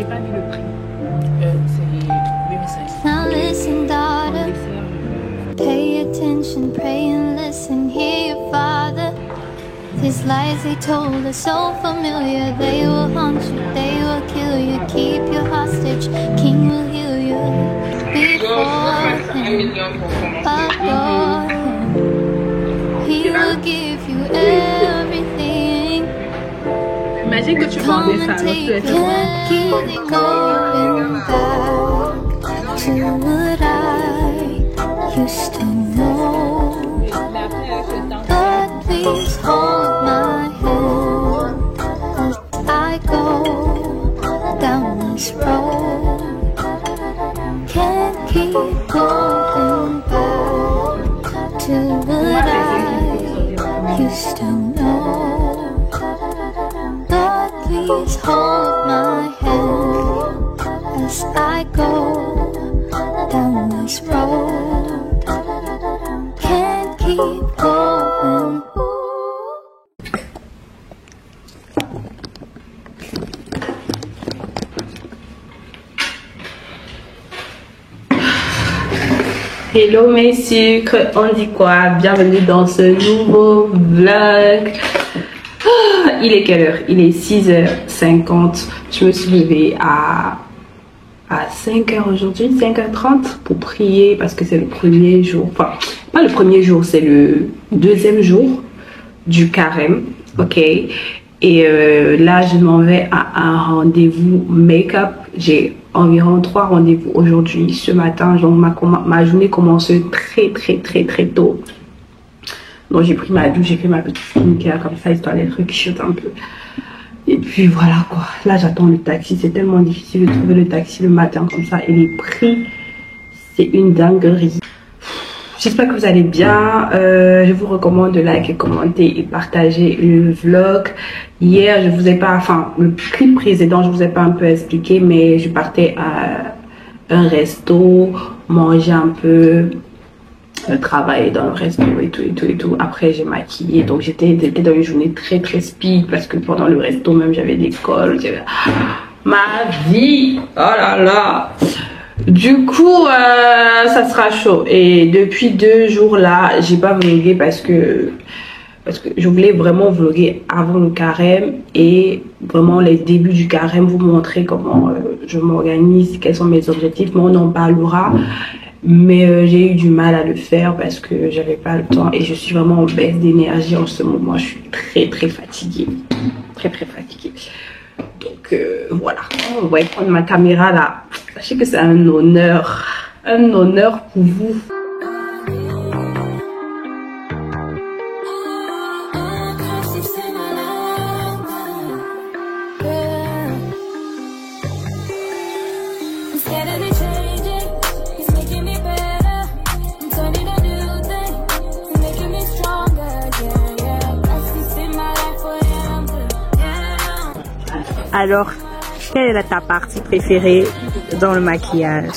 j'ai pas vu le prix. C'est 8500. Now listen, daughter, pay attention, pray and listen, hear your father. These lies they told are so familiar, they will haunt you, they will kill you, keep you hostage, king will heal you. Before him, adore him, he will give you everything. Imagine que tu vendais ça, alors tu es Keep going back to what I used to know. But please hold my hand as I go down this road. Can't keep going back to what I used to know. But please hold my hand as I go down this road. Can't keep going. Hello mes sucres, on dit quoi? Bienvenue dans ce nouveau vlog. Il est quelle heure? Il est 6h50. Je me suis levée à 5h aujourd'hui, 5h30 pour prier parce que c'est le premier jour. Enfin, pas le premier jour, c'est le deuxième jour du carême. Ok. Et là, je m'en vais à un rendez-vous make-up. J'ai environ 3 rendez-vous aujourd'hui, ce matin. Donc ma journée commence très tôt. Donc j'ai pris ma douche, j'ai fait ma petite skincare comme ça, histoire d'être cute un peu. Et puis voilà quoi. Là j'attends le taxi. C'est tellement difficile de trouver le taxi le matin comme ça. Et les prix, c'est une dinguerie. J'espère que vous allez bien. Je vous recommande de liker, commenter et partager le vlog. Hier, je vous ai pas, enfin, le clip précédent, je vous ai pas un peu expliqué, mais je partais à un resto, manger un peu, travailler dans le resto et tout. Après, j'ai maquillé, donc j'étais dans une journée très speed parce que pendant le resto même, j'avais des cols. Ma vie, oh là là. Du coup, ça sera chaud. Et depuis 2 jours là, j'ai pas vlogué parce que je voulais vraiment vloguer avant le carême et vraiment les débuts du carême, vous montrer comment je m'organise, quels sont mes objectifs. Mais on en parlera. Mais j'ai eu du mal à le faire parce que j'avais pas le temps et je suis vraiment en baisse d'énergie en ce moment. Je suis très fatiguée, très fatiguée. Donc voilà, on va prendre ma caméra là. Sachez que c'est un honneur pour vous. Alors, quelle est ta partie préférée dans le maquillage?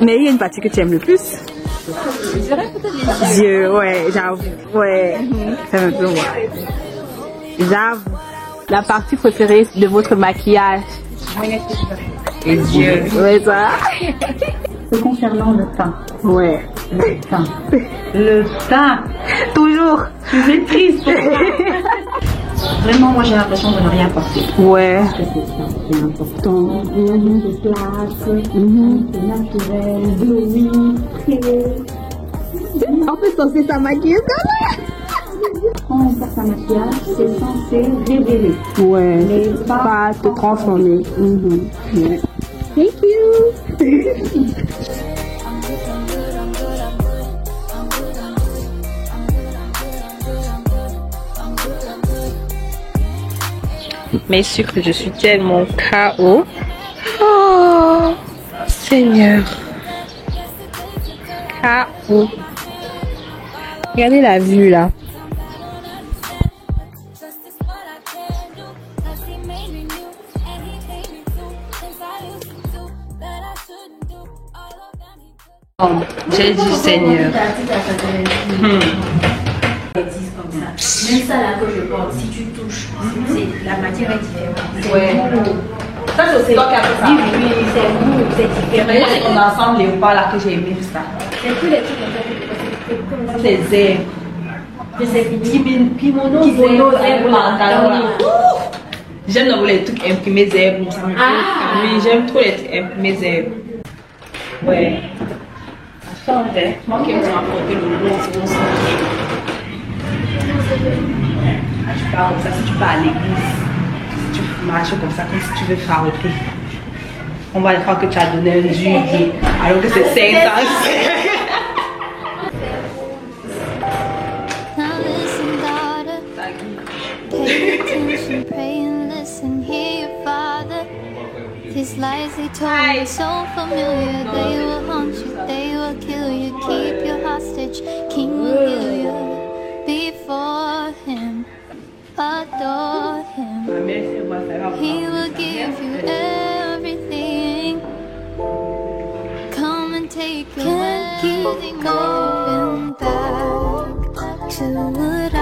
Mais il y a une partie que tu aimes le plus? Je dirais peut-être les yeux, ouais, j'avoue. Ouais, c'est un peu moi. J'avoue. La partie préférée de votre maquillage? Les yeux. Ouais, ça. Concernant le teint. Ouais. Le teint. Le teint. Toujours. Je suis triste. Vraiment, moi j'ai l'impression de ne rien passer. Ouais. Parce que c'est important. C'est classe, c'est naturel, glowing, En fait, c'est ta maquillage. Quand on porte un maquillage, c'est censé révéler. Ouais. Mais Pas te transformer. Yeah. Thank you. Mes sucres, je suis tellement KO. Oh, Seigneur. KO. Regardez la vue là. J'ai dit Seigneur. Même ça là que je porte, si tu touches, la matière est différente. Ouais. Ça, c'est toi qui as fait ça. Oui, c'est mou, c'est différent. Mais c'est ton ensemble léopard là que j'ai aimé ça. C'est tous les trucs comme ça. C'est zèbre. C'est kimono, Kimono, zèbre, pantalon là. J'aime dans les trucs imprimés zèbre. Oui, j'aime trop les trucs imprimés zèbre. Ouais. Ça change, hein. Moi qui aime m'apporter le bon, c'est bon, tu pars comme ça, si tu pars à l'église, si tu marches comme ça, comme si tu veux frapper. On va croire que tu as donné un juillet, alors que c'est 5 ans. Now listen, daughter. Pay attention, pray and listen. Hear your father. His lies they told are so familiar. They will haunt you, they will kill you. Keep you hostage. King will heal you. Before him, adore him. He will give you everything. Come and take your can't keep going back to what I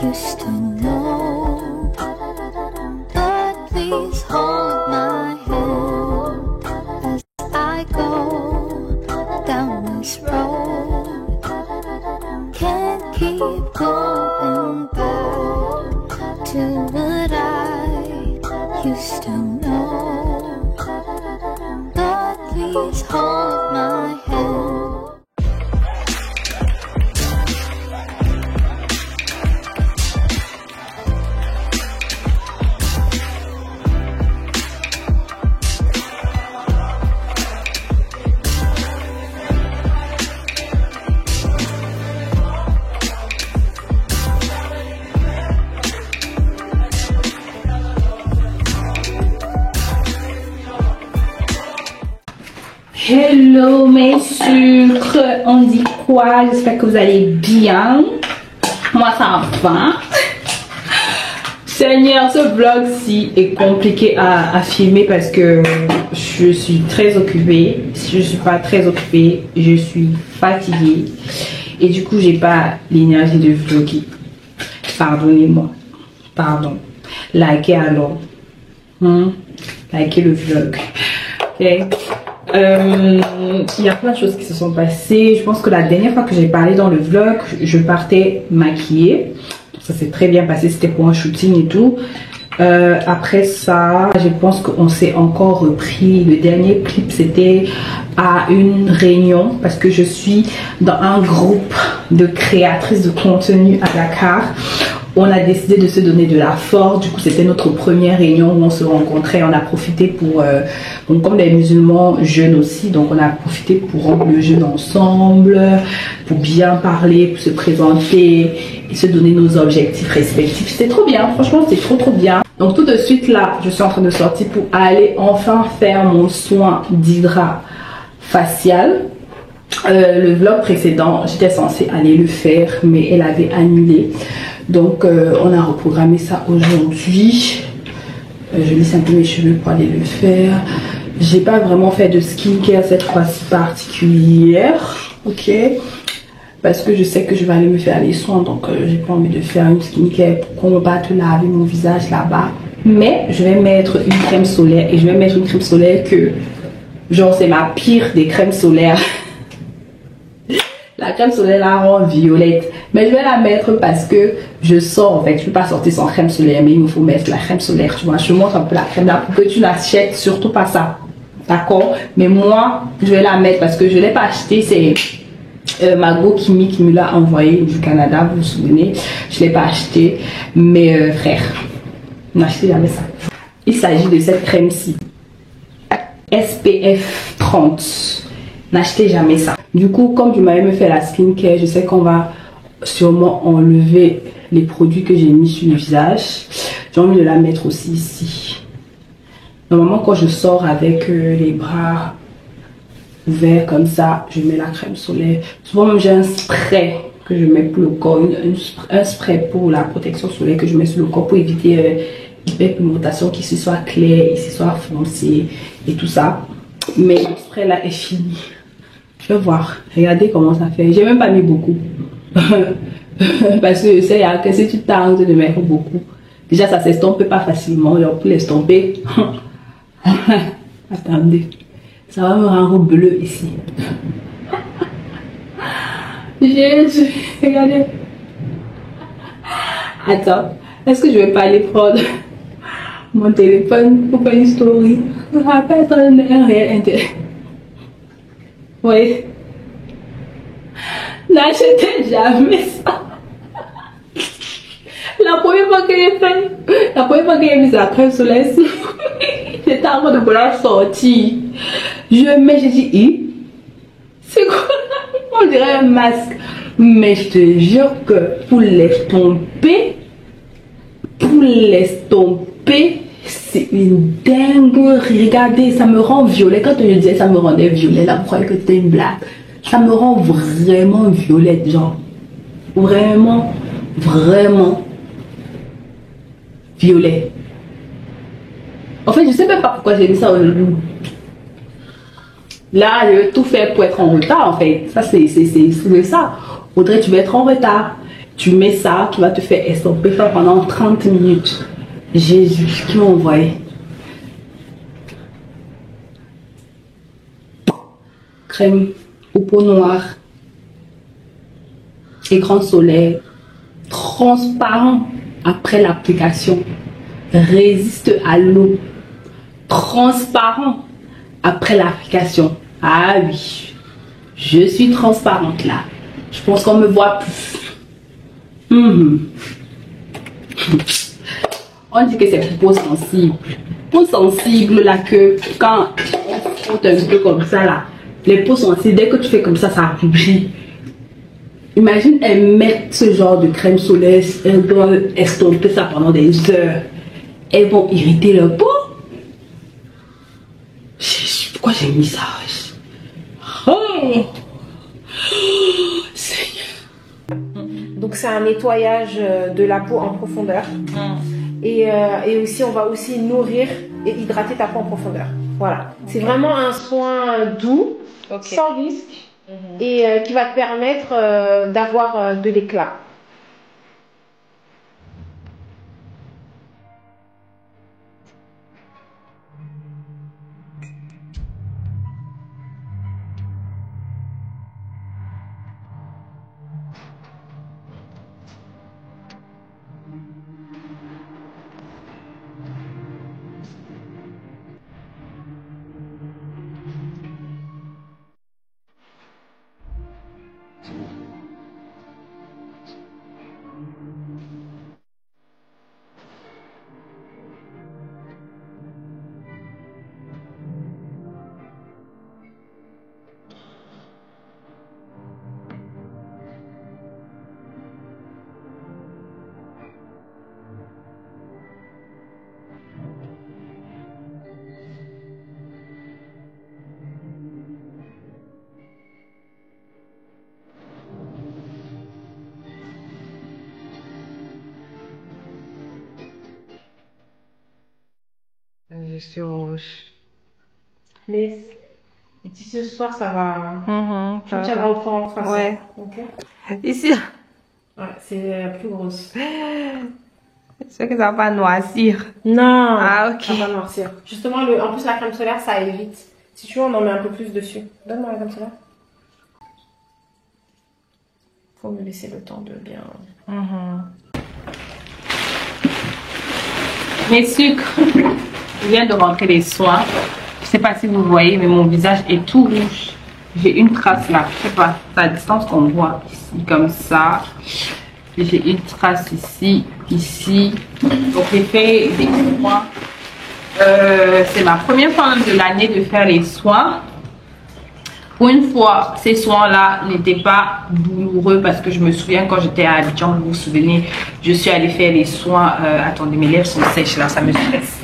used to know. But please hold my hand as I go down this road. Can't keep going back to what I used to know. But please hold my hand. Hello mes sucres, on dit quoi? J'espère que vous allez bien. Moi ça va. Seigneur, ce vlog-ci est compliqué à filmer parce que je suis très occupée. Si je suis pas très occupée, je suis fatiguée. Et du coup, j'ai pas l'énergie de vlogger. Pardonnez-moi. Pardon. Likez alors. Likez le vlog. Ok. Il y a plein de choses qui se sont passées. Je pense que la dernière fois que j'ai parlé dans le vlog, je partais maquillée. Ça s'est très bien passé, c'était pour un shooting et tout. Après ça, je pense qu'on s'est encore repris. Le dernier clip, c'était à une réunion parce que je suis dans un groupe de créatrices de contenu à Dakar. On a décidé de se donner de la force. Du coup, c'était notre première réunion où on se rencontrait. On a profité pour, comme des musulmans jeunes aussi, donc on a profité pour rendre le jeûne ensemble, pour bien parler, pour se présenter et se donner nos objectifs respectifs. C'était trop bien, franchement, c'était trop bien. Donc tout de suite là, je suis en train de sortir pour aller enfin faire mon soin d'hydra facial. Le vlog précédent, j'étais censée aller le faire, mais elle avait annulé. Donc on a reprogrammé ça aujourd'hui. Je lisse un peu mes cheveux pour aller le faire. J'ai pas vraiment fait de skincare cette fois-ci particulière, ok, parce que je sais que je vais aller me faire les soins, donc j'ai pas envie de faire une skincare pour qu'on ne va pas laver mon visage là-bas. Mais je vais mettre une crème solaire, et je vais mettre une crème solaire que genre c'est ma pire des crèmes solaires. La crème solaire la rend violette, mais je vais la mettre parce que je sors en fait. Je peux pas sortir sans crème solaire, mais il me faut mettre la crème solaire. Tu vois, je te montre un peu la crème là pour que tu n'achètes surtout pas ça, d'accord? Mais moi, je vais la mettre parce que je l'ai pas acheté. C'est Mago Kimi qui me l'a envoyé du Canada, vous vous souvenez? Je l'ai pas acheté, mais frère, n'achetez jamais ça. Il s'agit de cette crème-ci, SPF 30. N'achetez jamais ça. Du coup, comme je m'avais fait la skincare, je sais qu'on va sûrement enlever les produits que j'ai mis sur le visage. J'ai envie de la mettre aussi ici. Normalement, quand je sors avec les bras ouverts comme ça, je mets la crème solaire. Souvent même j'ai un spray que je mets pour le corps, un spray pour la protection solaire que je mets sur le corps pour éviter l'hyperpigmentation, qui se soit clair et se soit foncé et tout ça. Mais le spray là est fini. Je vais voir. Regardez comment ça fait. J'ai même pas mis beaucoup. Parce que je sais que si tu tentes de mettre beaucoup, déjà ça s'estompe pas facilement. Alors pour l'estomper, attendez, ça va me rendre bleu ici. Jésus, regardez. Attends, est-ce que je vais pas aller prendre mon téléphone pour faire une story? Ça va pas être un réel intérêt. Oui. N'achetez jamais ça. La première fois que j'ai mis la crème solaire, j'étais en train de vouloir sortir. Je mets, j'ai dit, c'est quoi? On dirait un masque. Mais je te jure que pour l'estomper, c'est une dinguerie. Regardez, ça me rend violet. Quand je disais ça me rendait violet, là, vous croyez que c'était une blague. Ça me rend vraiment violette, genre. Vraiment violet. En fait, je sais même pas pourquoi j'ai mis ça aujourd'hui. Là, je vais tout faire pour être en retard, en fait. Ça, c'est ça. Audrey, tu vas être en retard. Tu mets ça, tu vas te faire estomper ça pendant 30 minutes. Jésus, qui m'a envoyé. Crème au peau noire. Écran solaire. Transparent après l'application. Résiste à l'eau. Transparent après l'application. Ah oui. Je suis transparente là. Je pense qu'on me voit plus. On dit que c'est pour peau sensible. Peau sensible là que quand on frotte un peu comme ça là. Les peaux sensibles, dès que tu fais comme ça, ça brille. Imagine, elles mettent ce genre de crème solaire, elles doivent estomper ça pendant des heures. Elles vont irriter leur peau. Pourquoi j'ai mis ça? Oh Seigneur. Donc c'est un nettoyage de la peau en profondeur. Et aussi, on va aussi nourrir et hydrater ta peau en profondeur. Voilà. C'est vraiment un soin doux, sans risque, et qui va te permettre d'avoir de l'éclat. Je suis rouge. Mais ici ce soir ça va. Ça Tu vas reprendre en face. Ouais. Okay. Ici. Ouais, c'est la plus grosse. C'est que ça va pas noircir. Non. Ah ok. Ça va noircir. Justement, en plus la crème solaire ça évite. Si tu veux, on en met un peu plus dessus. Donne-moi la crème solaire. Faut me laisser le temps de bien. Mes sucres. Je viens de rentrer les soins. Je sais pas si vous voyez, mais mon visage est tout rouge. J'ai une trace là. Je sais pas, c'est à distance qu'on voit ici, comme ça. J'ai une trace ici, ici. Donc j'ai fait des soins. C'est ma première fois de l'année de faire les soins. Pour une fois, ces soins-là n'étaient pas douloureux parce que je me souviens quand j'étais à Abidjan, vous vous souvenez, je suis allée faire les soins. Attendez, mes lèvres sont sèches là, ça me stresse.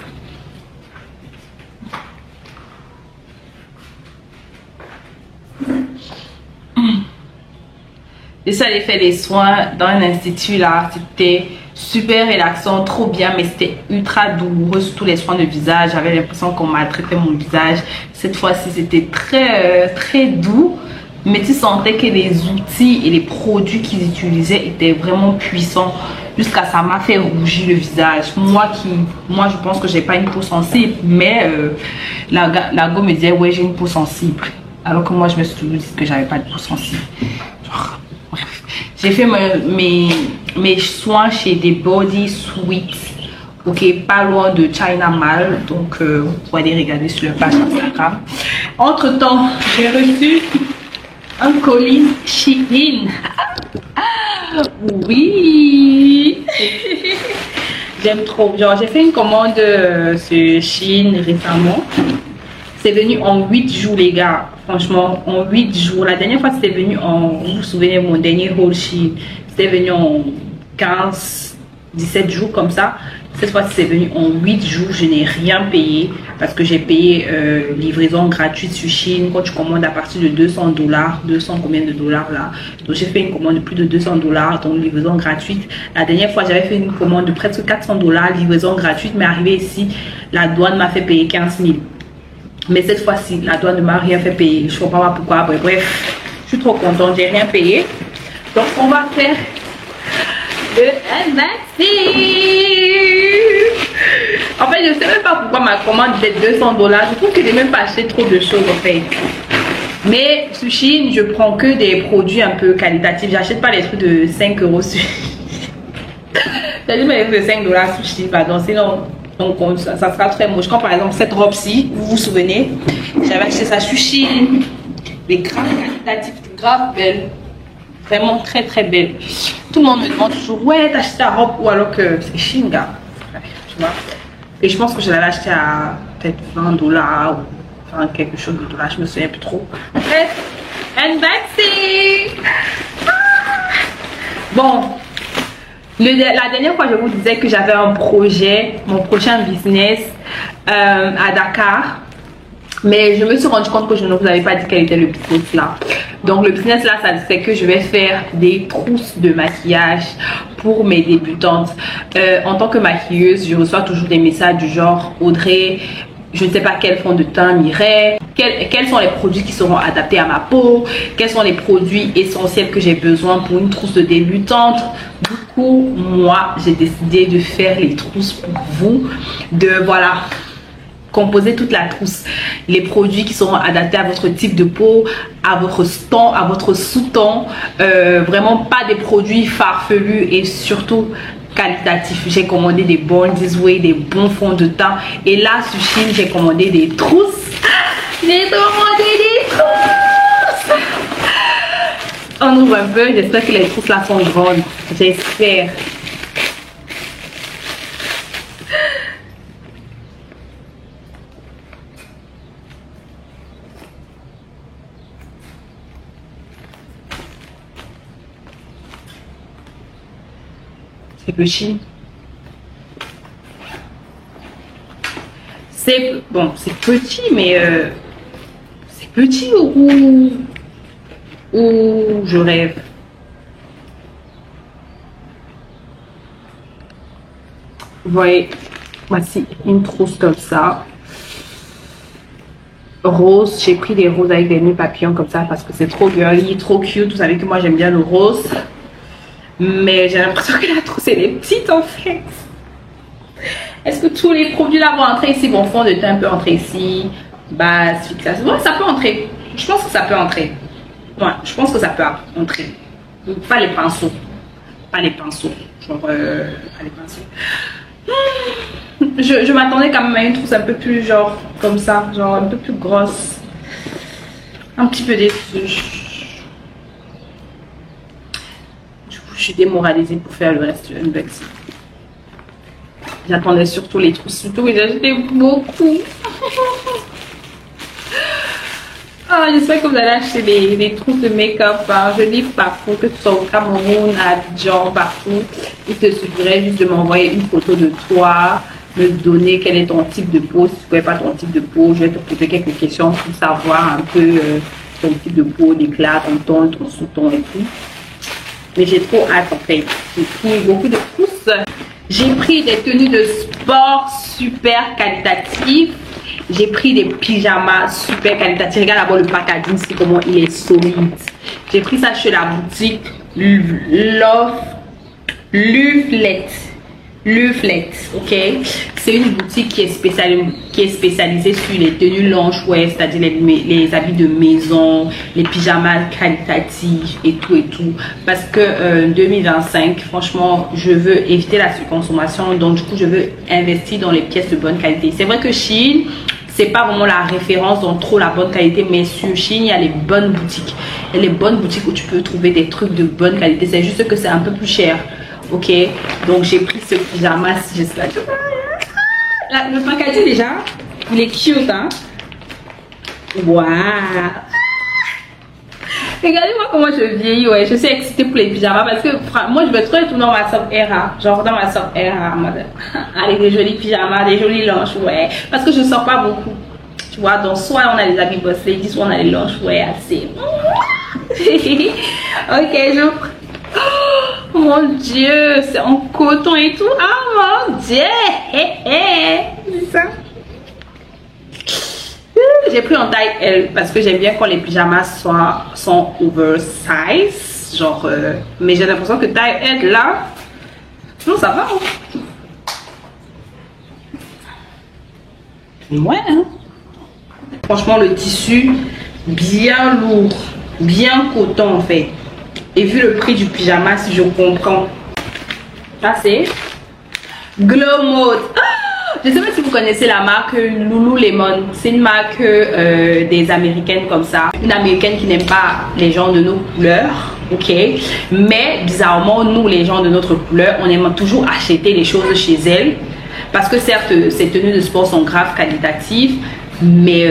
Je suis allée faire les soins dans un institut là, c'était super relaxant, trop bien, mais c'était ultra douloureux, surtout les soins de visage. J'avais l'impression qu'on maltraitait mon visage. Cette fois-ci, c'était très doux. mais tu sentais que les outils et les produits qu'ils utilisaient étaient vraiment puissants, jusqu'à ça m'a fait rougir le visage. Moi je pense que j'ai pas une peau sensible, mais la go me disait ouais, j'ai une peau sensible, alors que moi je me suis toujours dit que j'avais pas de peau sensible. Genre, bref, j'ai fait mes soins chez des Body Sweet, ok, pas loin de China Mall, donc vous pouvez aller regarder sur leur page Instagram. Entre temps, j'ai reçu un colis Shein. Oui, j'aime trop. Genre, j'ai fait une commande sur Shein récemment. C'est venu en 8 jours, les gars. Franchement, en 8 jours. La dernière fois, c'était venu en... Vous vous souvenez, mon dernier haul Shein, c'était venu en 15, 17 jours comme ça. Cette fois-ci, c'est venu en 8 jours. Je n'ai rien payé parce que j'ai payé livraison gratuite sur Shein. Quand tu commandes à partir de $200, 200 combien de dollars là. Donc, j'ai fait une commande de plus de $200, donc livraison gratuite. La dernière fois, j'avais fait une commande de presque $400, livraison gratuite. Mais arrivé ici, la douane m'a fait payer 15 000. Mais cette fois-ci, la douane ne m'a rien fait payer. Je ne comprends pas pourquoi. Bref, je suis trop contente. J'ai rien payé. Donc, on va faire le unboxing. En fait, je ne sais même pas pourquoi ma commande est $200. Je trouve que je n'ai même pas acheté trop de choses en fait. Mais sur Shein, je prends que des produits un peu qualitatifs. J'achète pas les trucs de 5 € sur j'achète pas les trucs de 5 $ sur Shein, pardon. Sinon, donc, ça sera très moche. Comme par exemple cette robe-ci, vous vous souvenez, j'avais acheté ça sur Shein. Les grave qualitatifs, grave belles. Vraiment très très belle. Tout le monde me demande toujours ouais, t'as acheté ta robe ou alors que c'est Shein, gars. Tu vois. Et je pense que je l'avais acheté à peut-être $20 ou enfin, quelque chose de dollars, je me souviens plus trop. Bref, unboxing. Bon, la dernière fois je vous disais que j'avais un projet, mon prochain business à Dakar. Mais je me suis rendu compte que je ne vous avais pas dit quel était le business là. Donc le business là, c'est que je vais faire des trousses de maquillage pour mes débutantes. En tant que maquilleuse, je reçois toujours des messages du genre Audrey, je ne sais pas quel fond de teint m'irait, quels sont les produits qui seront adaptés à ma peau, quels sont les produits essentiels que j'ai besoin pour une trousse de débutante. Du coup, moi, j'ai décidé de faire les trousses pour vous, de voilà, composer toute la trousse, les produits qui seront adaptés à votre type de peau, à votre ton, à votre sous-ton, vraiment pas des produits farfelus et surtout qualitatifs. J'ai commandé des Born This Way, des bons fonds de teint, et là sur Shein j'ai commandé des trousses. J'ai commandé des trousses. On ouvre un peu, j'espère que les trousses là sont grandes, j'espère. C'est petit. C'est bon, c'est petit, mais c'est petit ou je rêve. Vous voyez, voici une trousse comme ça. Rose, j'ai pris des roses avec des nœuds papillons comme ça parce que c'est trop girly, trop cute. Vous savez que moi j'aime bien le rose. Mais j'ai l'impression que la trousse elle est petite en fait. Est-ce que tous les produits là vont entrer ici? Bon, fond de teint peut entrer ici. Base, fixation. Ouais, ça peut entrer. Je pense que ça peut entrer. Ouais, je pense que ça peut entrer. Pas les pinceaux. Pas les pinceaux. Genre, pas les pinceaux. Je m'attendais quand même à une trousse un peu plus genre comme ça. Genre un peu plus grosse. Un petit peu déçue. Je suis démoralisée pour faire le reste du unboxing. J'attendais surtout les trousses, surtout j'ai acheté beaucoup. Oh, j'espère que vous allez acheter des trousses de make-up. Hein. Je livre partout, que ce soit au Cameroun, à Abidjan, partout. Il te suffirait juste de m'envoyer une photo de toi, me donner quel est ton type de peau. Si tu ne connais pas ton type de peau, je vais te poser quelques questions pour savoir un peu ton type de peau, l'éclat, ton ton, ton sous-ton et tout. Mais j'ai trop hâte en fait. J'ai pris beaucoup de trousses. J'ai pris des tenues de sport super qualitatives. J'ai pris des pyjamas super qualitatifs. Regarde d'abord le packaging, c'est comment il est solide. J'ai pris ça chez la boutique Luflet, ok. C'est une boutique qui est spécialisée sur les tenues loungewear, c'est-à-dire les habits de maison, les pyjamas qualitatifs et tout. Parce que 2025, franchement, je veux éviter la surconsommation, donc du coup, je veux investir dans les pièces de bonne qualité. C'est vrai que Shein, c'est pas vraiment la référence dans trop la bonne qualité, mais sur Shein, il y a les bonnes boutiques. Et les bonnes boutiques où tu peux trouver des trucs de bonne qualité. C'est juste que c'est un peu plus cher. Ok, donc j'ai pris ce pyjama. J'espère que le packaging déjà, il est cute, hein. Waouh. Regardez-moi comment je vieillis, ouais. Je suis excitée pour les pyjamas parce que moi je veux trop être dans ma soft era. Genre dans ma soft era, avec des jolis pyjamas, des jolis lunch, ouais. Parce que je sors pas beaucoup. Tu vois, donc soit on a les habits boss lady, soit on a les lunch, ouais, assez. Ok, je... Oh mon Dieu, c'est en coton et tout. Oh mon Dieu. C'est ça. J'ai pris en taille L parce que j'aime bien quand les pyjamas sont oversize. Genre, mais j'ai l'impression que taille L là, non, ça va. Hein? Ouais. Hein? Franchement, le tissu, bien lourd, bien coton en fait. Et vu le prix du pyjama, si je comprends. Ça c'est Glow Mode. Ah, je ne sais pas si vous connaissez la marque Lululemon. C'est une marque des américaines comme ça. Une américaine qui n'aime pas les gens de nos couleurs. Ok. Mais bizarrement, nous les gens de notre couleur, on aime toujours acheter les choses chez elle. Parce que certes, ces tenues de sport sont graves qualitatives. Mais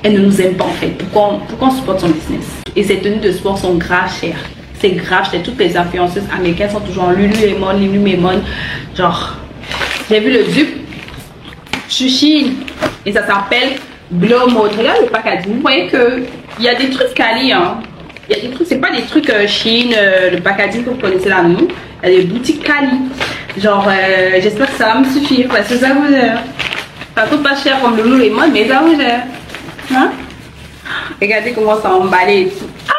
elle ne nous aime pas en fait. Pourquoi on supporte son business? Et ces tenues de sport sont grave chères. C'est grave cher. Toutes les influenceuses américaines sont toujours en Lululemon. Genre, j'ai vu le dupe Shein et ça s'appelle Glow Mode. Regarde le packaging. Vous voyez que il y a des trucs quali, hein. Il y a des trucs, c'est pas des trucs Shein, le packaging que vous connaissez là, non. Il y a des boutiques quali. Genre, j'espère que ça va me suffire parce que ça vous ça coûte pas cher comme le Lululemon, mais ça vous gère. Hein? Regardez comment ça emballé et tout. Ah!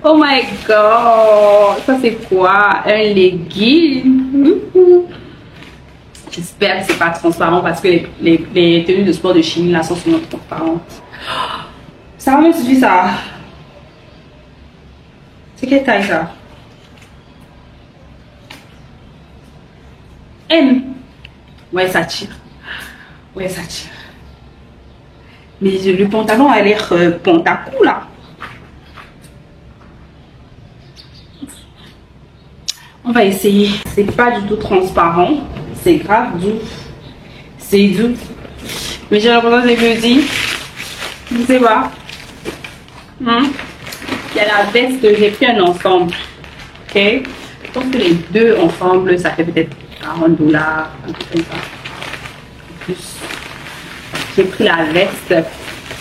Oh my god! Ça c'est quoi? Un legging? J'espère que c'est pas transparent parce que les tenues de sport de Shein là sont souvent transparentes. Ça va me suffire ça. C'est quelle taille ça? M. Ouais, ça tire. Ouais, ça tire. Mais le pantalon a l'air pantacou là. On va essayer. C'est pas du tout transparent. C'est grave doux. C'est doux. Mais j'ai l'impression que c'est petit. Je sais pas. Il y a la veste. J'ai pris un ensemble. Ok. Je pense que les deux ensemble, ça fait peut-être $40. Un truc comme ça. Plus. J'ai pris la veste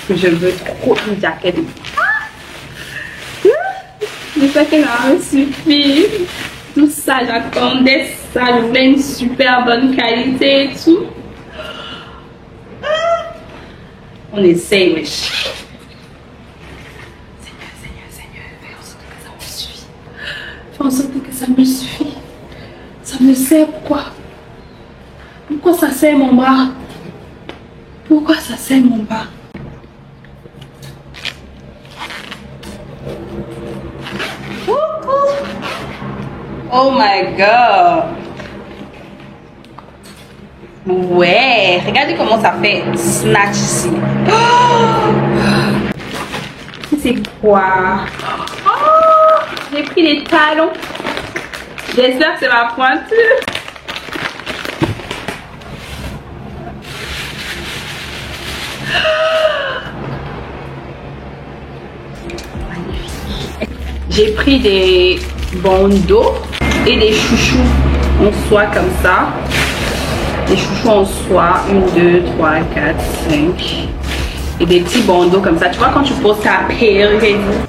que je veux trop une jaquette. J'espère qu'elle va me suffire. Tout ça, j'attendais ça. Je voulais une super bonne qualité et tout. On essaye, wesh. Seigneur, fais en sorte que ça me suffise. Fais en sorte que ça me suffise. Ça me sert pourquoi? Pourquoi ça sert mon bras? Pourquoi ça sert mon bras? Oh my god! Ouais, regardez comment ça fait snatch ici. Oh! C'est quoi? Oh! J'ai pris les talons. J'espère que c'est ma pointure. J'ai pris des bandeaux et des chouchous en soie comme ça. Des chouchous en soie, 1, 2, 3, 4, 5. Et des petits bandeaux comme ça. Tu vois quand tu poses ta perruque et tout.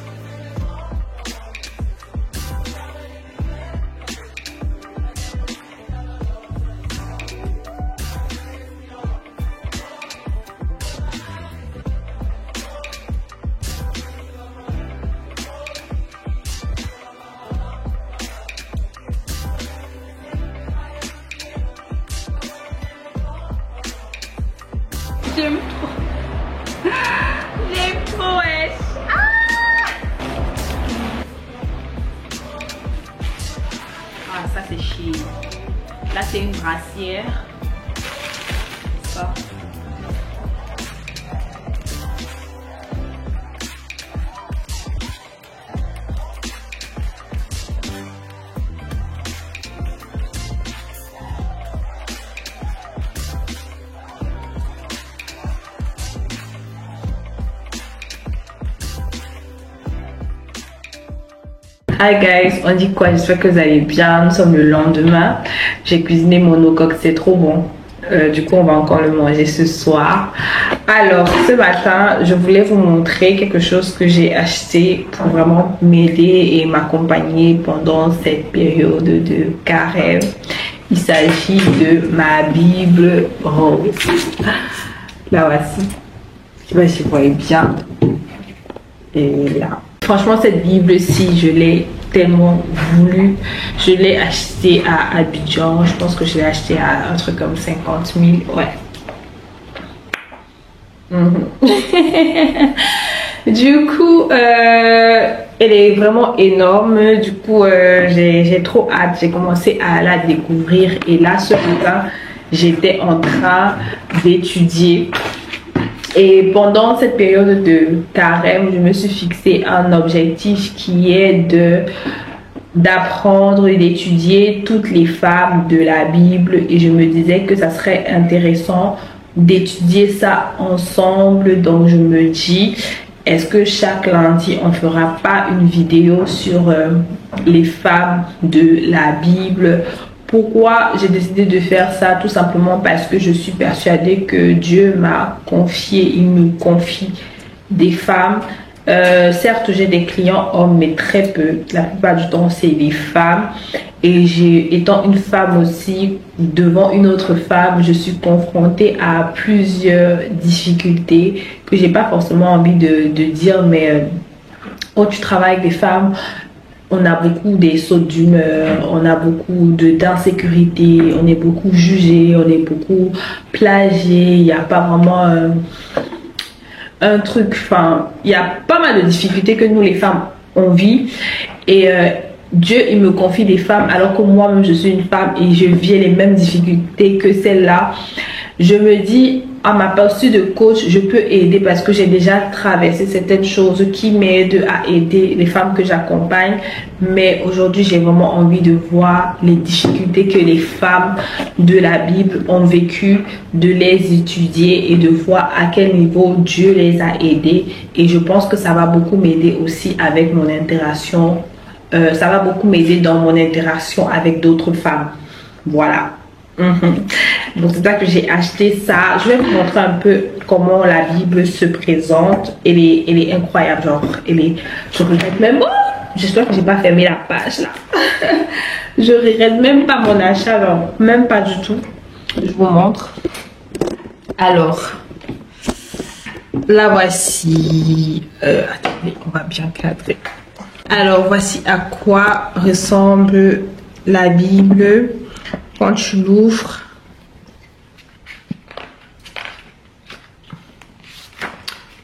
J'aime trop. J'aime trop, wesh. Ah, ça c'est chier. Là c'est une brassière. Ça. Hi guys, on dit quoi? J'espère que vous allez bien. Nous sommes le lendemain. J'ai cuisiné mon no-coq, c'est trop bon. Du coup, on va encore le manger ce soir. Alors, ce matin, je voulais vous montrer quelque chose que j'ai acheté pour vraiment m'aider et m'accompagner pendant cette période de carême. Il s'agit de ma Bible rose. La voici. Je sais pas si vous voyez bien. Et là. Franchement, cette Bible-ci, je l'ai tellement voulu. Je l'ai acheté à Abidjan. Je pense que je l'ai acheté à un truc comme 50 000. Ouais. Du coup, elle est vraiment énorme. Du coup, j'ai trop hâte. J'ai commencé à la découvrir. Et là, ce matin, j'étais en train d'étudier. Et pendant cette période de carême, je me suis fixé un objectif qui est d'apprendre et d'étudier toutes les femmes de la Bible. Et je me disais que ça serait intéressant d'étudier ça ensemble. Donc je me dis, est-ce que chaque lundi, on ne fera pas une vidéo sur les femmes de la Bible? Pourquoi j'ai décidé de faire ça? Tout simplement parce que je suis persuadée que Dieu m'a confié, il me confie des femmes. Certes, j'ai des clients hommes, mais très peu. La plupart du temps, c'est des femmes. Et étant une femme aussi, devant une autre femme, je suis confrontée à plusieurs difficultés que j'ai pas forcément envie de dire, mais quand tu travailles avec des femmes, on a beaucoup des sautes d'humeur, on a beaucoup d'insécurité, on est beaucoup jugé, on est beaucoup plagié, il n'y a pas vraiment un truc, enfin, il y a pas mal de difficultés que nous les femmes, on vit. Et Dieu, il me confie des femmes alors que moi-même je suis une femme et je vis les mêmes difficultés que celles-là. Je me dis, à ma posture de coach, je peux aider parce que j'ai déjà traversé certaines choses qui m'aident à aider les femmes que j'accompagne. Mais aujourd'hui, j'ai vraiment envie de voir les difficultés que les femmes de la Bible ont vécues, de les étudier et de voir à quel niveau Dieu les a aidées. Et je pense que ça va beaucoup m'aider aussi avec mon interaction. Ça va beaucoup m'aider dans mon interaction avec d'autres femmes. Voilà. Donc c'est ça que j'ai acheté ça. Je vais vous montrer un peu comment la Bible se présente. Elle est incroyable, genre je regrette même. Oh, j'espère que j'ai pas fermé la page là. Je regrette même pas mon achat, genre, même pas du tout. Je vous montre. Alors, la voici. Attendez, on va bien cadrer. Alors voici à quoi ressemble la Bible. Quand tu l'ouvres,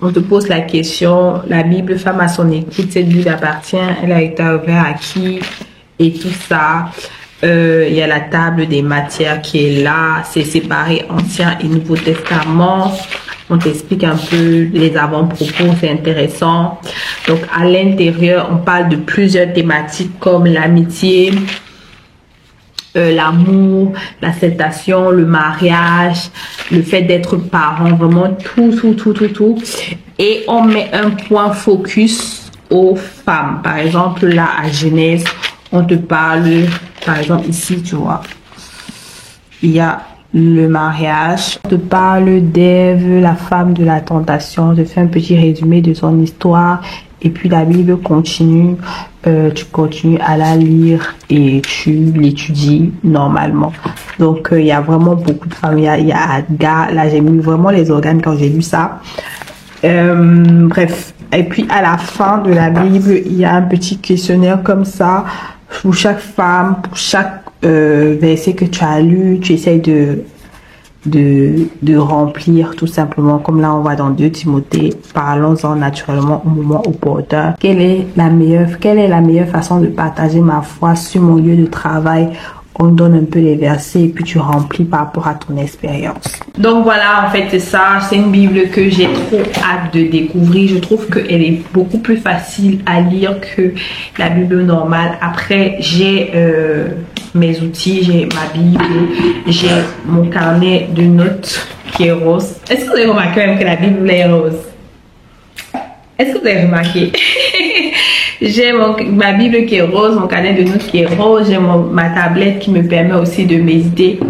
on te pose la question, la Bible, femme à son écoute, cette Bible appartient, elle a été ouverte à qui et tout ça. Il y a la table des matières qui est là, c'est séparé Ancien et Nouveau Testament. On t'explique un peu les avant-propos, c'est intéressant. Donc à l'intérieur, on parle de plusieurs thématiques comme l'amitié, l'amour, l'acceptation, le mariage, le fait d'être parent, vraiment tout. Et on met un point focus aux femmes. Par exemple, là, à Genèse, on te parle, par exemple, ici, tu vois, il y a le mariage. On te parle d'Ève, la femme de la tentation. Je fais un petit résumé de son histoire. Et puis la Bible continue, tu continues à la lire et tu l'étudies normalement. Donc il y a vraiment beaucoup de femmes, il y a Agar, là j'ai mis vraiment les organes quand j'ai lu ça. Bref, et puis à la fin de la Bible, il y a un petit questionnaire comme ça, pour chaque femme, pour chaque verset que tu as lu, tu essayes de remplir tout simplement, comme là on voit dans 2 Timothée. Parlons-en naturellement au moment opportun. Quelle est la meilleure façon de partager ma foi sur mon lieu de travail? On donne un peu les versets et puis tu remplis par rapport à ton expérience. Donc voilà, en fait c'est ça, c'est une Bible que j'ai trop hâte de découvrir. Je trouve qu'elle est beaucoup plus facile à lire que la Bible normale. Après j'ai mes outils, j'ai ma Bible, j'ai mon carnet de notes qui est rose. Est-ce que vous avez remarqué même que la Bible est rose? Est-ce que vous avez remarqué? J'ai ma Bible qui est rose, mon carnet de notes qui est rose, j'ai ma tablette qui me permet aussi de méditer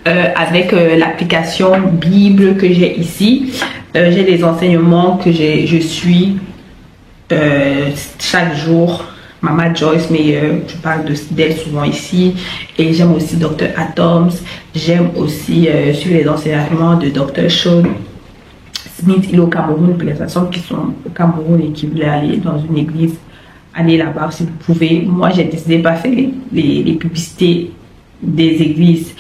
avec l'application Bible que j'ai ici. J'ai les enseignements que je suis chaque jour. Mama Joyce, mais je parle d'elle souvent ici. Et j'aime aussi Dr. Atoms. J'aime aussi suivre les enseignements de Dr. Sean Smith. Il est au Cameroun, pour les personnes qui sont au Cameroun et qui veulent aller dans une église. Allez là-bas si vous pouvez. Moi, j'ai décidé de pas faire les publicités des églises.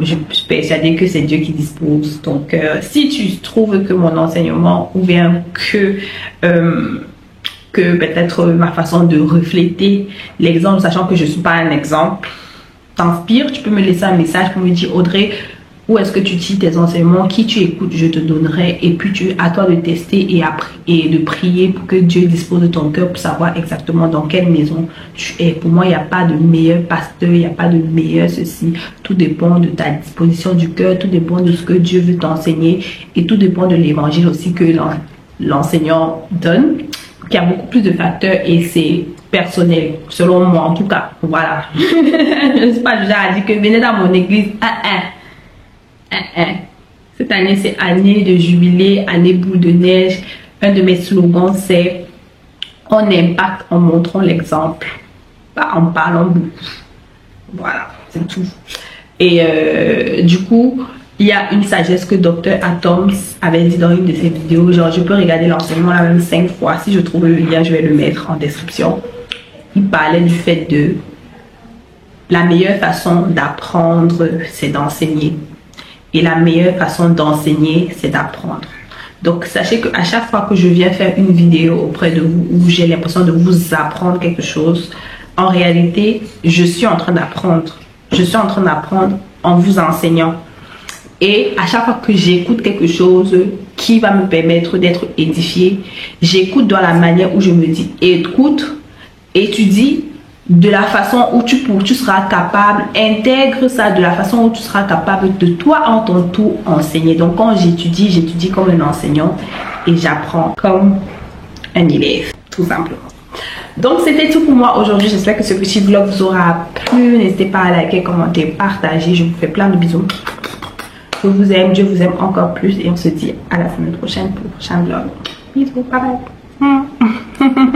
Je suis persuadée que c'est Dieu qui dispose. Donc, si tu trouves que mon enseignement ou bien que peut-être ma façon de refléter l'exemple, sachant que je ne suis pas un exemple, t'inspire, tu peux me laisser un message pour me dire Audrey, où est-ce que tu tires tes enseignements, qui tu écoutes, je te donnerai. Et puis à toi de tester et de prier pour que Dieu dispose de ton cœur pour savoir exactement dans quelle maison tu es. Pour moi, il n'y a pas de meilleur pasteur, il n'y a pas de meilleur ceci. Tout dépend de ta disposition du cœur, tout dépend de ce que Dieu veut t'enseigner et tout dépend de l'évangile aussi que l'enseignant donne, qui a beaucoup plus de facteurs et c'est personnel, selon moi en tout cas. Voilà. Je ne sais pas déjà à dire que venez dans mon église. Cette année, c'est année de jubilé, année boule de neige. Un de mes slogans, c'est on impacte en montrant l'exemple, pas en parlant beaucoup. Voilà, c'est tout. Et du coup, il y a une sagesse que Dr. Atoms avait dit dans une de ses vidéos. Genre, je peux regarder l'enseignement la même 5 fois. Si je trouve le lien, je vais le mettre en description. Il parlait du fait de la meilleure façon d'apprendre, c'est d'enseigner. Et la meilleure façon d'enseigner, c'est d'apprendre. Donc, sachez qu'à chaque fois que je viens faire une vidéo auprès de vous, où j'ai l'impression de vous apprendre quelque chose, en réalité, je suis en train d'apprendre. Je suis en train d'apprendre en vous enseignant. Et à chaque fois que j'écoute quelque chose qui va me permettre d'être édifié, j'écoute dans la manière où je me dis, écoute, étudie, de la façon où tu seras capable, intègre ça de la façon où tu seras capable de toi en ton tour enseigner. Donc quand j'étudie comme un enseignant et j'apprends comme un élève, tout simplement. Donc c'était tout pour moi aujourd'hui. J'espère que ce petit vlog vous aura plu. N'hésitez pas à liker, commenter, partager. Je vous fais plein de bisous. Je vous aime, Dieu vous aime encore plus et on se dit à la semaine prochaine pour le prochain vlog. Bisous, bye bye.